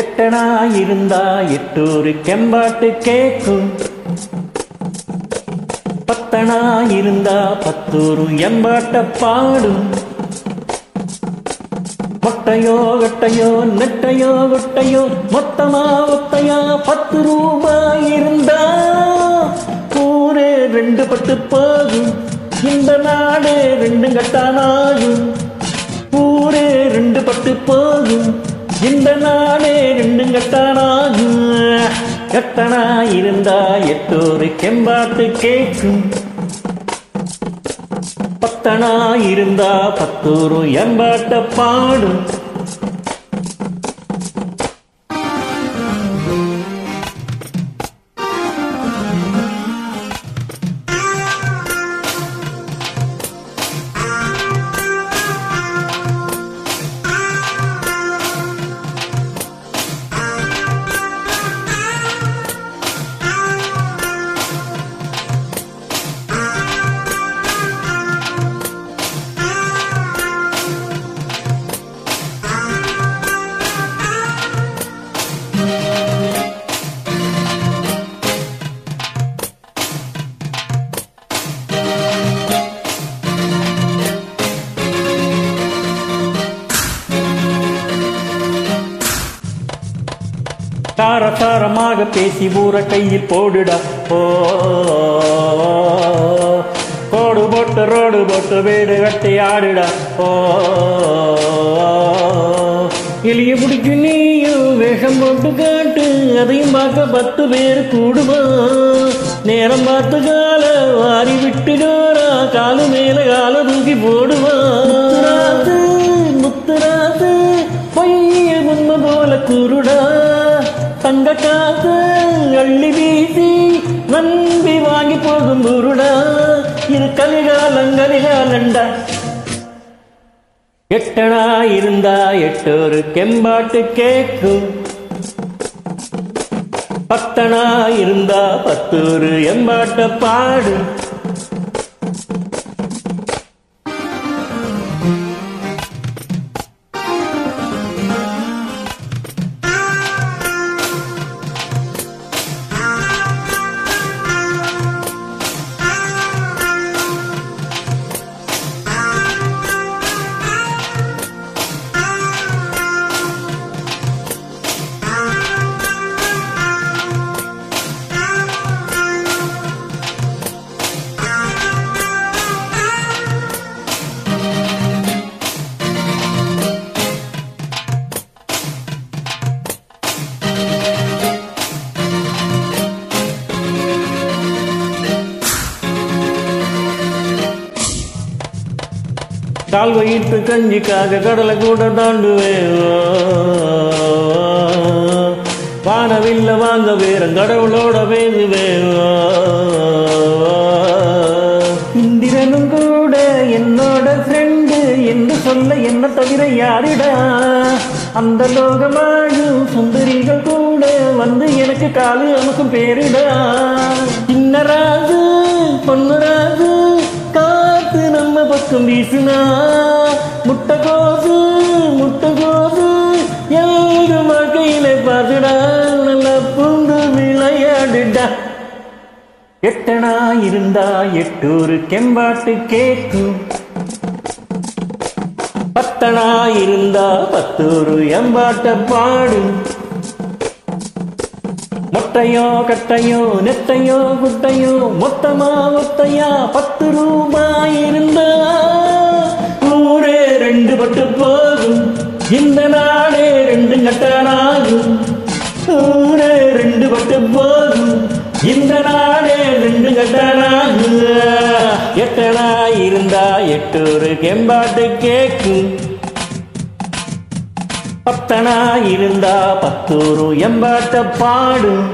எட்டனா இருந்தா எட்டூரு கெம்பாட்டு கேக்கும். பத்தனா இருந்தா பத்தூரு எம்பாட்ட பாடும். மொட்டையோ கட்டையோ நெட்டையோ குட்டையோ மொத்தமா ஒத்தையா 10 ரூபாய் இருந்தா ஊரே 2 பட்டு போகும். இந்த நாடே 2 கட்டானாகும். ஊரே 2 பட்டு போகும். இந்த நாடே 2 கட்டானாகும். எட்டனா இருந்தா எட்டூரு கெம்பாட்டு கேக்கும். பத்தனா இருந்தா பத்தூரு எம்பாட்ட பாடும். தாரசாரமாக பேசி ஊர கையில் போடுடா. கோடு போட்டு ரோடு போட்டு வீடு கட்டி ஆடுடா. எளிய பிடிக்கு நீயும் வேஷம் போட்டு காட்டு. அதையும் பார்க்க 10 பேர் கூடுமா. நேரம் பார்த்து கால வாரி விட்டு ஜோரா காலு மேல கால தூக்கி போடுமா. முத்துராது பொய்ய உண்மை போல குருடா. தங்க காசு அள்ளி வீசி நம்பி வாங்கி போகும் குருடா. இது கலிகாலண்டா. எட்டனா இருந்தா எட்டூரு கெம்பாட்டு கேக்கும். பத்தனா இருந்தா பத்தூரு எம்பாட்ட பாடும். கால் வயிற்று கஞ்சிக்காக கடலை கூட தாண்டுவேன். வானவில்ல வாங்க வேறும் கடவுளோட பேசுவேன். இந்திரனும் கூட என்னோட ஃப்ரெண்டு என்று சொல்ல என்ன தவிர யாரிடா. அந்த லோகமாகும் சுந்தரிகள் கூட வந்து எனக்கு காலு அமுக்கும் பேரிடா. சின்னராஜு பொன்னுராஜு காத்து நம்ம பக்கம் வீசுனா. முட்டைகோசு யாரு வாழ்க்கையில பார்த்துடா. நல்ல பூண்டு விளையாடுடா. எட்டனா இருந்தா எட்டூரு கெம்பாட்டு கேக்கும். பத்தனா இருந்தா பத்தூரு எம்பாட்ட பாடும். மொட்டையோ கட்டையோ நெட்டையோ குட்டையோ மொத்தமா ஒத்தையா 10 ரூபாய் இருந்தா ஊரே 2 பட்டு போகும். இந்த நாடே 2 கட்டானாகும். ஊரே 2 பட்டு போகும். இந்த நாடே 2 கட்டானாகும். எட்டனா இருந்தா எட்டூரு கெம்பாட்டு கேக்கும். பத்தனா இருந்தா பத்தூரு எம்பாட்ட பாடும்.